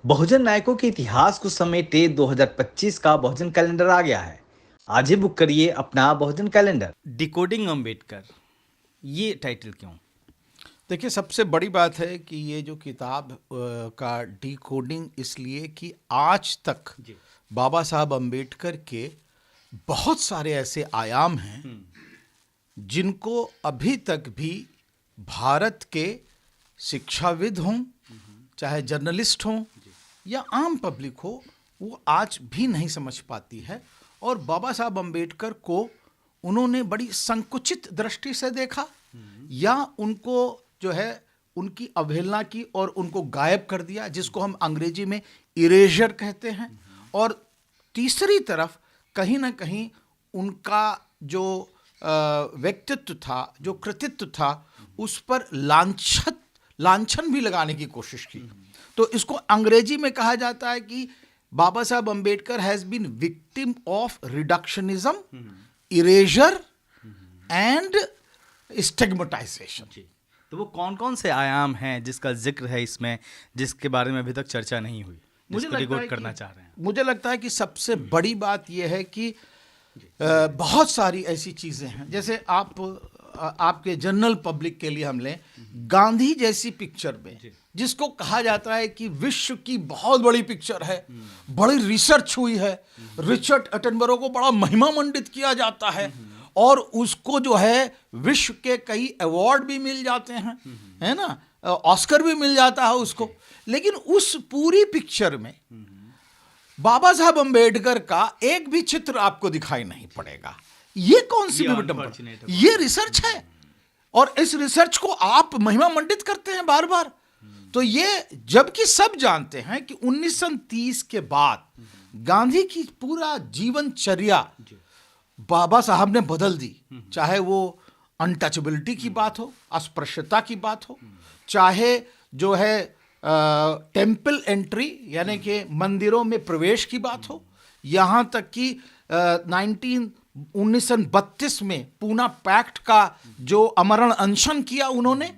बहुजन नायकों के इतिहास को समेटे 2025 का बहुजन कैलेंडर आ गया है। आज ही बुक करिए अपना बहुजन कैलेंडर। डिकोडिंग अंबेडकर, ये टाइटल क्यों? देखिए, सबसे बड़ी बात है कि ये जो किताब का डिकोडिंग इसलिए कि आज तक बाबा साहब अम्बेडकर के बहुत सारे ऐसे आयाम हैं जिनको अभी तक भी भारत के शिक्षाविद हों, चाहे जर्नलिस्ट हों या आम पब्लिक हो, वो आज भी नहीं समझ पाती है। और बाबा साहब अम्बेडकर को उन्होंने बड़ी संकुचित दृष्टि से देखा या उनको जो है उनकी अवहेलना की और उनको गायब कर दिया, जिसको हम अंग्रेजी में इरेजर कहते हैं। और तीसरी तरफ कहीं ना कहीं उनका जो व्यक्तित्व था, जो कृतित्व था, उस पर लांछन भी लगाने की कोशिश की। तो इसको अंग्रेजी में कहा जाता है कि Baba Saheb Ambedkar has been victim of reductionism, erasure and stigmatization. तो वो कौन कौन से आयाम हैं जिसका जिक्र है इसमें, जिसके बारे में अभी तक चर्चा नहीं हुई, जिसको रिकॉर्ड करना चाह रहे हैं? मुझे लगता है कि सबसे बड़ी बात यह है कि बहुत सारी ऐसी चीज़ें हैं, जैसे आपके जनरल पब्लिक के लिए हम लें गांधी जैसी पिक्चर में, जिसको कहा जाता है कि विश्व की बहुत बड़ी पिक्चर है, बड़ी रिसर्च हुई है, रिचर्ड एटनबरो को बड़ा महिमा मंडित किया जाता है और उसको जो है विश्व के कई अवार्ड भी मिल जाते हैं, है ना, ऑस्कर भी मिल जाता है उसको। लेकिन उस पूरी पिक्चर में बाबा साहब अम्बेडकर का एक भी चित्र आपको दिखाई नहीं पड़ेगा। ये कौन सी विडंबना, ये रिसर्च है और इस रिसर्च को आप महिमा मंडित करते हैं बार बार। तो ये जबकि सब जानते हैं कि 1930 के बाद गांधी की पूरा जीवनचर्या बाबा साहब ने बदल दी, चाहे वो अनटचेबिलिटी की बात हो, अस्पृश्यता की बात हो, चाहे जो है टेम्पल एंट्री यानी कि मंदिरों में प्रवेश की बात हो, यहाँ तक कि 1932 में पूना पैक्ट का जो अमरण अनशन किया उन्होंने,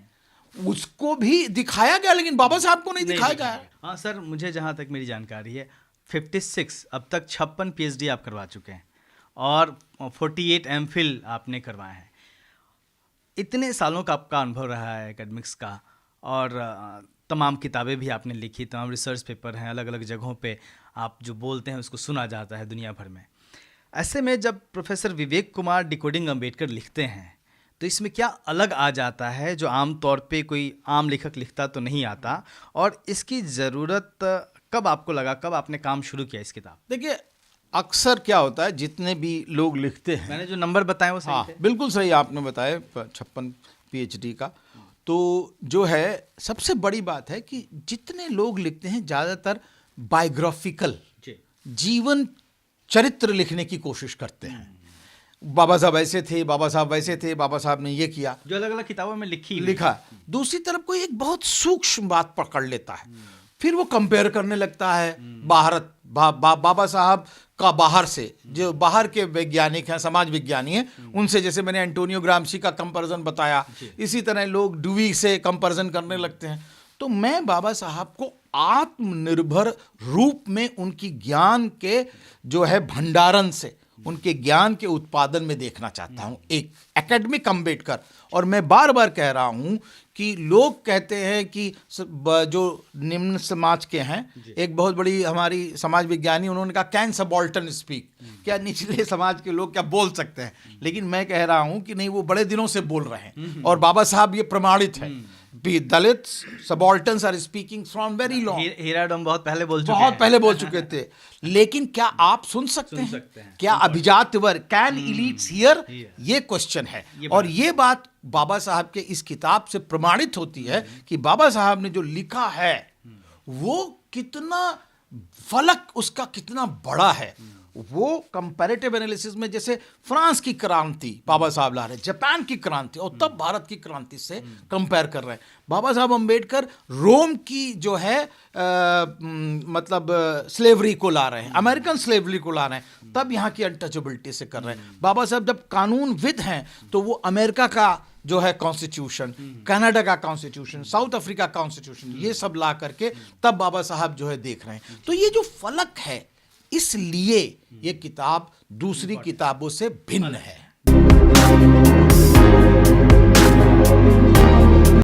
उसको भी दिखाया गया, लेकिन बाबा साहब को नहीं दिखाया गया। हाँ सर, मुझे जहाँ तक मेरी जानकारी है 56 अब तक 56 PhD आप करवा चुके हैं और 48 MPhil आपने करवाए हैं। इतने सालों का आपका अनुभव रहा है एकेडमिक्स का और तमाम किताबें भी आपने लिखी, तमाम रिसर्च पेपर हैं, अलग अलग जगहों पे आप जो बोलते हैं उसको सुना जाता है दुनिया भर में। ऐसे में जब प्रोफेसर विवेक कुमार डिकोडिंग अंबेडकर लिखते हैं तो इसमें क्या अलग आ जाता है जो आम तौर पे कोई आम लेखक लिखता तो नहीं आता, और इसकी ज़रूरत कब आपको लगा, कब आपने काम शुरू किया इस किताब? देखिए, अक्सर क्या होता है, जितने भी लोग लिखते हैं, मैंने जो नंबर बताए वो सही थे? बिल्कुल सही आपने बताया, 56 PhD का। तो जो है सबसे बड़ी बात है कि जितने लोग लिखते हैं ज़्यादातर बायोग्राफिकल जीवन चरित्र लिखने की कोशिश करते हैं। बाबा साहब ऐसे थे, बाबा साहब वैसे थे, बाबा साहब ने ये किया, जो अलग अलग किताबों में लिखा। दूसरी तरफ कोई एक बहुत सूक्ष्म बात पकड़ लेता है, फिर वो कंपेयर करने लगता है बाबा साहब का बाहर से, जो बाहर के वैज्ञानिक हैं, समाज विज्ञानी हैं, उनसे, जैसे मैंने एंटोनियो ग्राम्शी का कंपैरिजन बताया, इसी तरह लोग ड्यूई से कंपैरिजन करने लगते हैं। तो मैं बाबा साहब को आत्मनिर्भर रूप में उनकी ज्ञान के जो है भंडारण से, उनके ज्ञान के उत्पादन में देखना चाहता हूं, एक एकेडमिक अम्बेडकर। और मैं बार बार कह रहा हूं कि लोग कहते हैं कि जो निम्न समाज के हैं, एक बहुत बड़ी हमारी समाज विज्ञानी, उन्होंने कहा कैन सबाल्टर्न स्पीक, क्या निचले समाज के लोग क्या बोल सकते हैं? लेकिन मैं कह रहा हूं कि नहीं, वो बड़े दिनों से बोल रहे हैं और बाबा साहब ये प्रमाणित है। Dalit subalterns are speaking from very long. Hira Dom बहुत पहले बोल चुके थे। लेकिन क्या आप सुन सकते हैं? क्या अभिजात वर्ग, कैन इलीट्स हियर? ये क्वेश्चन है। और ये बात बाबा साहब के इस किताब से प्रमाणित होती है कि बाबा साहब ने जो लिखा है वो कितना फलक उसका कितना बड़ा है। वो कंपैरेटिव एनालिसिस में, जैसे फ्रांस की क्रांति बाबा साहब ला रहे, जापान की क्रांति और तब भारत की क्रांति से कंपेयर कर रहे हैं। बाबा साहब अम्बेडकर रोम की जो है मतलब स्लेवरी को ला रहे हैं, अमेरिकन स्लेवरी को ला रहे हैं, तब यहाँ की अनटचेबिलिटी से कर रहे हैं। बाबा साहब जब कानूनविद हैं तो वो अमेरिका का जो है कॉन्स्टिट्यूशन, कनाडा का कॉन्स्टिट्यूशन, साउथ अफ्रीका कॉन्स्टिट्यूशन, ये सब ला करके तब बाबा साहब जो है देख रहे हैं। तो ये जो फलक है, इसलिए ये किताब दूसरी किताबों से भिन्न है।